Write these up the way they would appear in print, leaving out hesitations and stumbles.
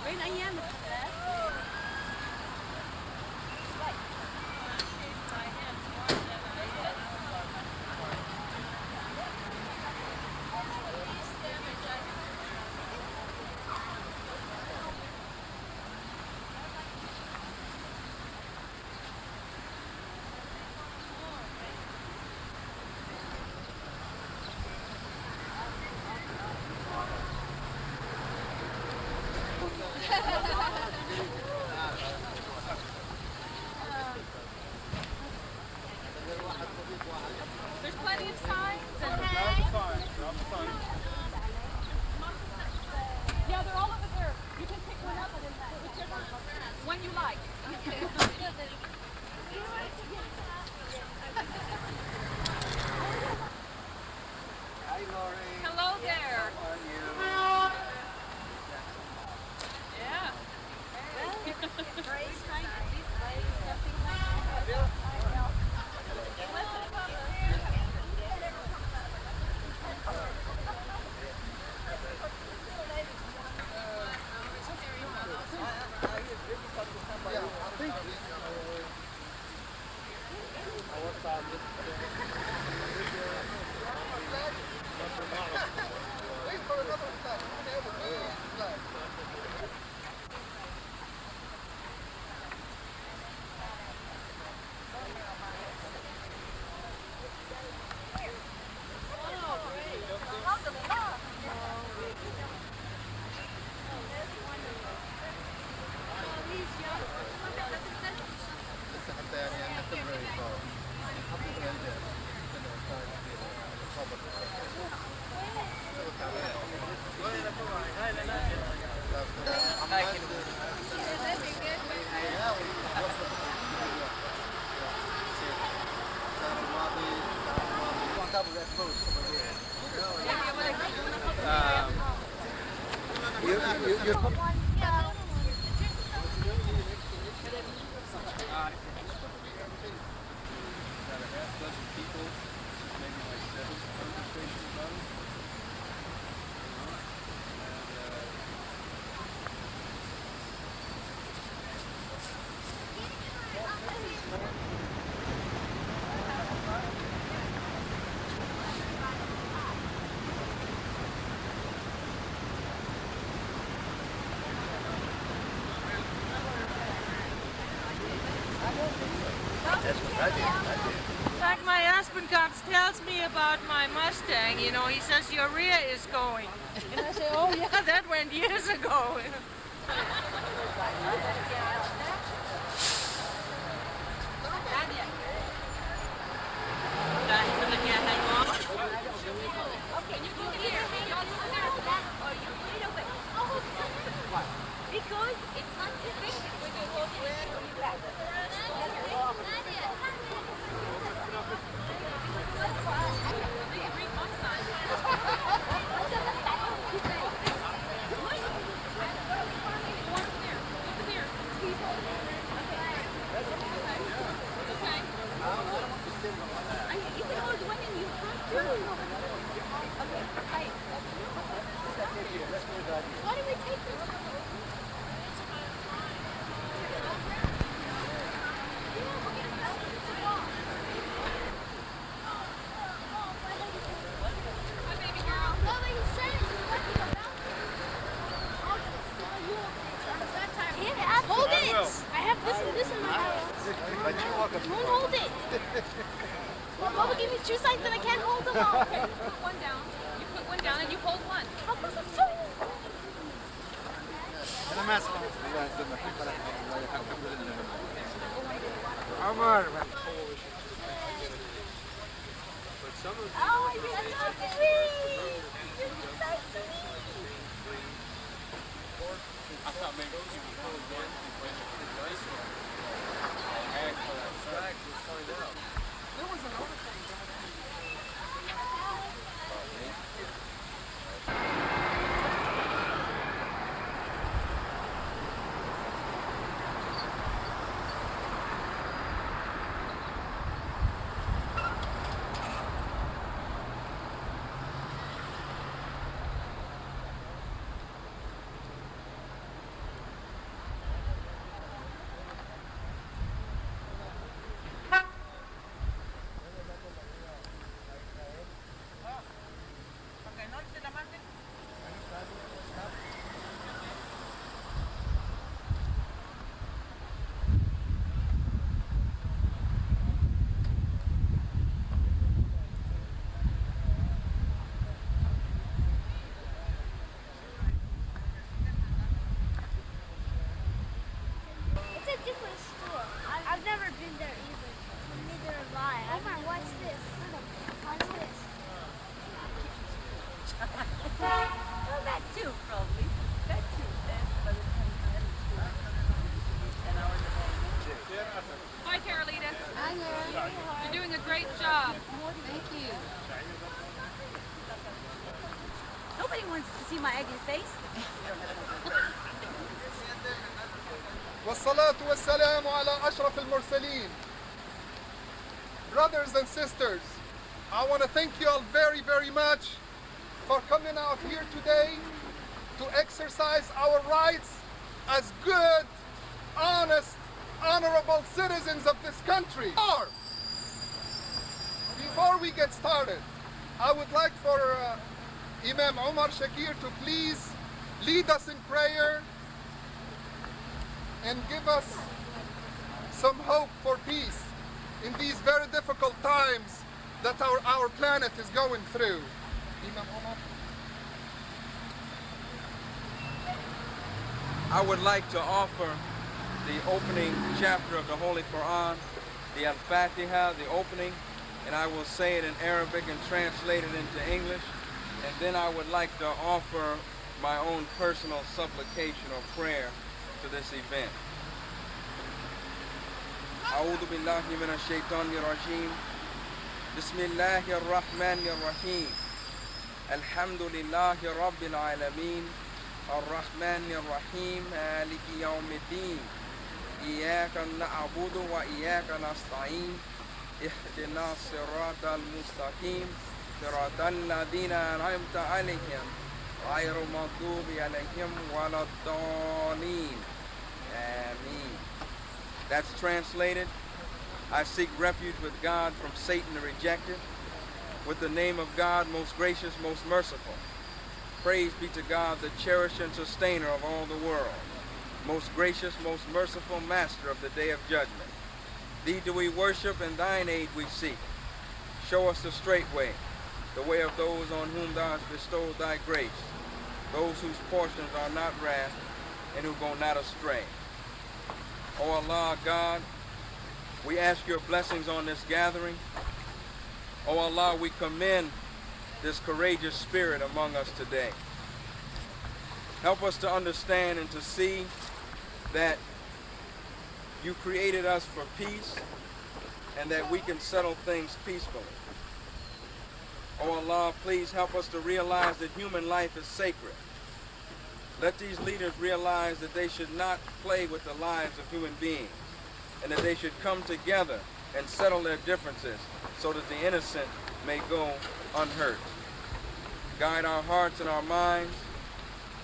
وين أيام There's plenty of signs and yeah, they're all over there. You can pick one up and whichever one you like. Hi, Lori. Hello there. How are you? Yeah. In fact, my husband tells me about my Mustang. You know, he says your rear is going. And I say, oh yeah, that went years ago. Because it's not too big when you walk You can hold one in your front too. Okay, why do we take this? Hold it! I have this in my house. Don't hold it. Mama gave me 2 signs and I can't hold them all. Okay, you put one down. You put one down and you hold one. How was it so? Omar. Oh, you're so sweet! You're so sweet! It's a different store. I've never been there either. Neither have I. Omar, what's this? What's this? Well, that too, probably. That too. That's by the time I am an hour and a half. Hi, Carolina. Hi there. You're doing a great job. Thank you. Nobody wants to see my ugly face. والصلاة والسلام على أشرف المرسلين. Brothers and sisters, I want to thank you all very, very much for coming out here today to exercise our rights as good, honest, honorable citizens of this country. Before we get started, I would like for Imam Omar Shakir to please lead us in prayer and give us some hope for peace in these very difficult times that our planet is going through. Imam Omar. I would like to offer the opening chapter of the Holy Quran, the Al-Fatiha, the opening, and I will say it in Arabic and translate it into English. And then I would like to offer my own personal supplication or prayer to this event. أعوذ بالله من الشيطان الرجيم. بسم الله الرحمن الرحيم. الحمد لله رب العالمين. الرحمن الرحيم مالك يوم الدين. إياك نعبد وإياك نستعين. اهدنا الصراط المستقيم. صراط الذين أنعمت عليهم غير المغضوب عليهم ولا الضالين. Ameen. That's translated. I seek refuge with God from Satan the rejected. With the name of God, most gracious, most merciful. Praise be to God, the cherisher and sustainer of all the world. Most gracious, most merciful master of the day of judgment. Thee do we worship, and thine aid we seek. Show us the straight way, the way of those on whom thou hast bestowed thy grace, those whose portions are not wrath, and who go not astray. O Allah, God, we ask your blessings on this gathering. O Allah, we commend this courageous spirit among us today. Help us to understand and to see that you created us for peace and that we can settle things peacefully. O Allah, please help us to realize that human life is sacred. Let these leaders realize that they should not play with the lives of human beings and that they should come together and settle their differences so that the innocent may go unhurt. Guide our hearts and our minds.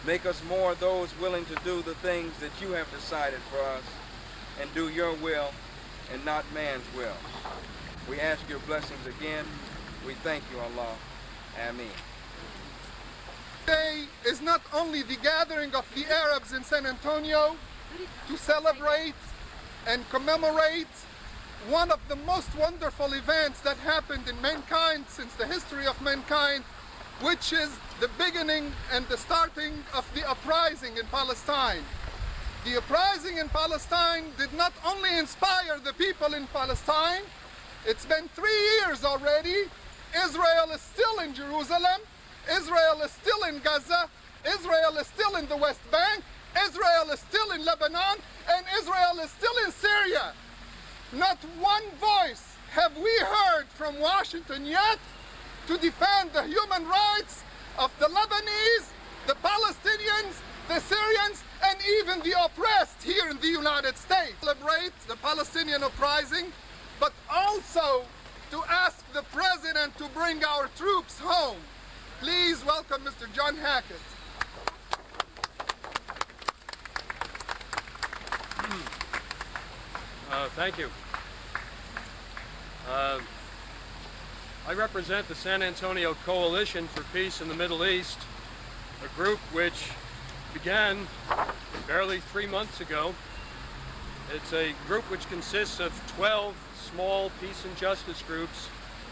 Make us more those willing to do the things that you have decided for us and do your will and not man's will. We ask your blessings again. We thank you, Allah. Ameen. Today is not only the gathering of the Arabs in San Antonio to celebrate and commemorate one of the most wonderful events that happened in mankind since the history of mankind, which is the beginning and the starting of the uprising in Palestine. The uprising in Palestine did not only inspire the people in Palestine, it's been 3 years already. Israel is still in Jerusalem. Israel is still in Gaza. Israel is still in the West Bank. Israel is still in Lebanon and Israel is still in Syria. Not one voice have we heard from Washington yet to defend the human rights of the Lebanese, the Palestinians, the Syrians, and even the oppressed here in the United States. Celebrate the Palestinian uprising, but also to ask the President to bring our troops home. Please welcome Mr. John Hackett. Thank you. I represent the San Antonio Coalition for Peace in the Middle East, a group which began barely 3 months ago. It's a group which consists of 12 small peace and justice groups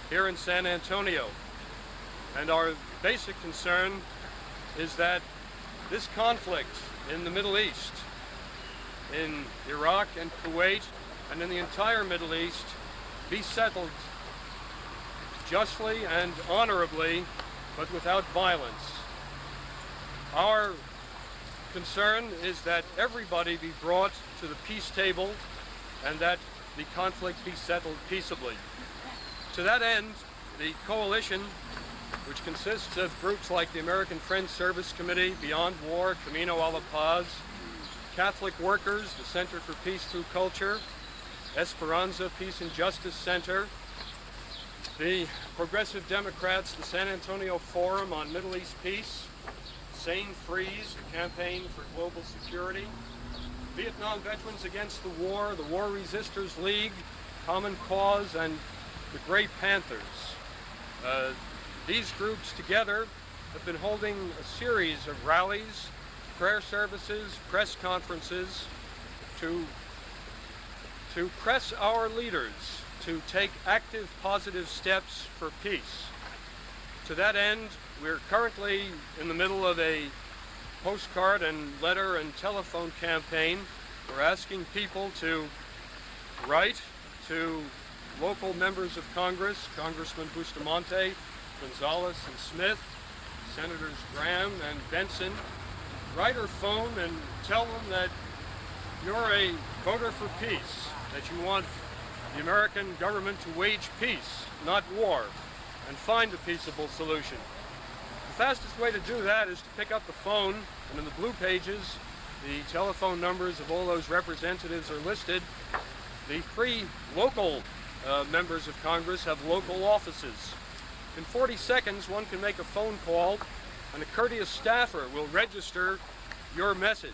here in San Antonio. And our basic concern is that this conflict in the Middle East, in Iraq and Kuwait, and in the entire Middle East, be settled justly and honorably, but without violence. Our concern is that everybody be brought to the peace table and that the conflict be settled peaceably. To that end, the coalition, which consists of groups like the American Friends Service Committee, Beyond War, Camino a la Paz, Catholic Workers, the Center for Peace Through Culture, Esperanza Peace and Justice Center, the Progressive Democrats, the San Antonio Forum on Middle East Peace, Sane Freeze, the Campaign for Global Security, Vietnam Veterans Against the War Resisters League, Common Cause, and the Grey Panthers. These groups together have been holding a series of rallies, prayer services, press conferences to press our leaders to take active, positive steps for peace. To that end, we're currently in the middle of a postcard and letter and telephone campaign. We're asking people to write to local members of Congress, Congressman Bustamante, Gonzalez and Smith, Senators Graham and Benson. Write or phone and tell them that you're a voter for peace, that you want the American government to wage peace, not war, and find a peaceable solution. The fastest way to do that is to pick up the phone, and in the blue pages, the telephone numbers of all those representatives are listed. The 3 local members of Congress have local offices. In 40 seconds, one can make a phone call, and a courteous staffer will register your message.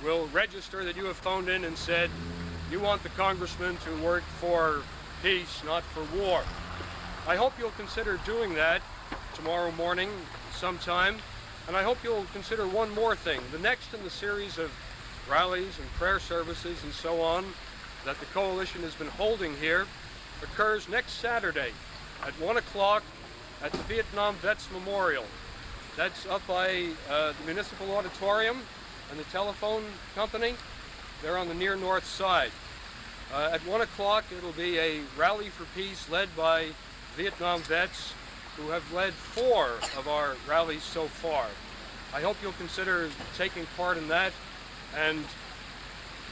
Will register that you have phoned in and said you want the congressman to work for peace, not for war. I hope you'll consider doing that tomorrow morning sometime, and I hope you'll consider one more thing. The next in the series of rallies and prayer services and so on that the coalition has been holding here occurs next Saturday at 1 o'clock at the Vietnam Vets Memorial. That's up by the Municipal Auditorium and the telephone company. They're on the near north side. At 1 o'clock it'll be a rally for peace led by Vietnam vets who have led 4 of our rallies so far. I hope you'll consider taking part in that. And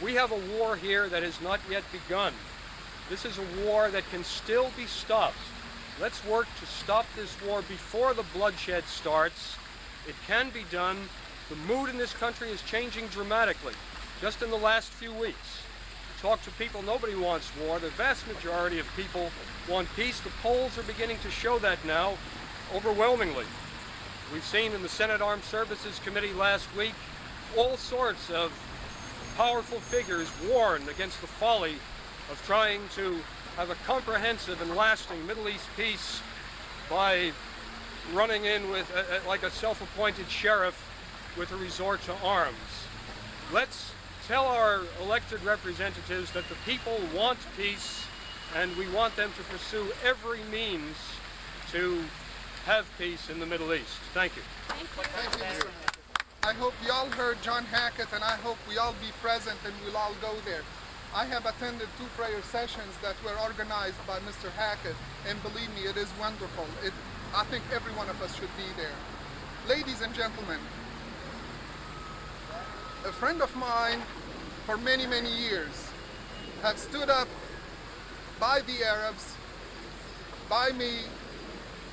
we have a war here that has not yet begun. This is a war that can still be stopped. Let's work to stop this war before the bloodshed starts. It can be done. The mood in this country is changing dramatically. Just in the last few weeks, talk to people, nobody wants war. The vast majority of people want peace. The polls are beginning to show that now overwhelmingly. We've seen in the Senate Armed Services Committee last week all sorts of powerful figures warn against the folly of trying to have a comprehensive and lasting Middle East peace by running in with like a self-appointed sheriff with a resort to arms. Let's tell our elected representatives that the people want peace and we want them to pursue every means to have peace in the Middle East. Thank you. Thank you. I hope you all heard John Hackett, and I hope we all be present and we'll all go there. I have attended 2 prayer sessions that were organized by Mr. Hackett, and believe me, it is wonderful. I think every one of us should be there. Ladies and gentlemen, a friend of mine for many, many years have stood up by the Arabs, by me,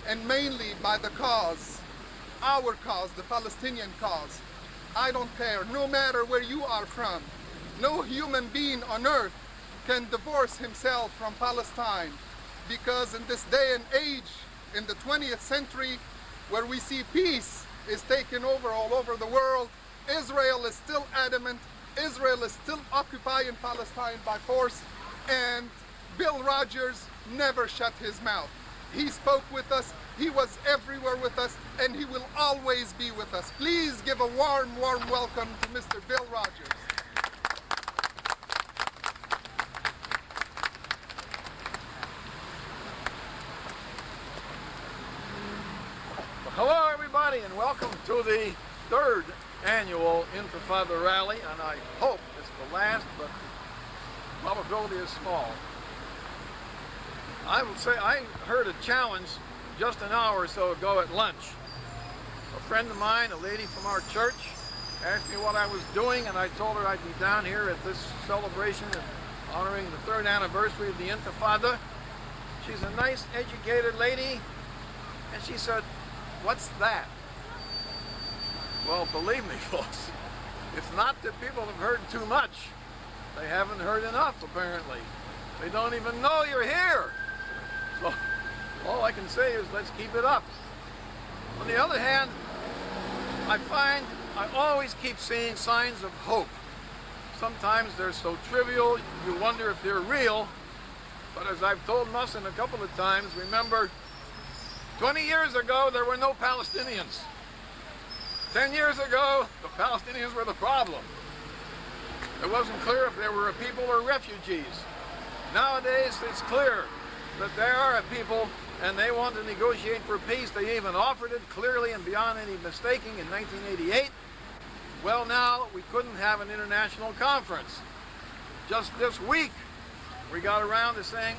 and mainly by the cause, our cause, the Palestinian cause. I don't care, no matter where you are from. No human being on earth can divorce himself from Palestine, because in this day and age, in the 20th century, where we see peace is taken over all over the world, Israel is still adamant, Israel is still occupying Palestine by force, and Bill Rogers never shut his mouth. He spoke with us, he was everywhere with us, and he will always be with us. Please give a warm, warm welcome to Mr. Bill Rogers. Hello everybody, and welcome to the third annual Intifadha rally, and I hope it's the last, but probability is small. I will say I heard a challenge just an hour or so ago at lunch. A friend of mine, a lady from our church, asked me what I was doing, and I told her I'd be down here at this celebration honoring the third anniversary of the Intifadha. She's a nice, educated lady, and she said, "What's that?" Well, believe me, folks, it's not that people have heard too much. They haven't heard enough, apparently. They don't even know you're here. So all I can say is let's keep it up. On the other hand, I find I always keep seeing signs of hope. Sometimes they're so trivial, you wonder if they're real. But as I've told Mussin a couple of times, remember, 20 years ago, there were no Palestinians. 10 years ago, the Palestinians were the problem. It wasn't clear if they were a people or refugees. Nowadays, it's clear that they are a people, and they want to negotiate for peace. They even offered it clearly and beyond any mistaking in 1988. Well, now, we couldn't have an international conference. Just this week, we got around to saying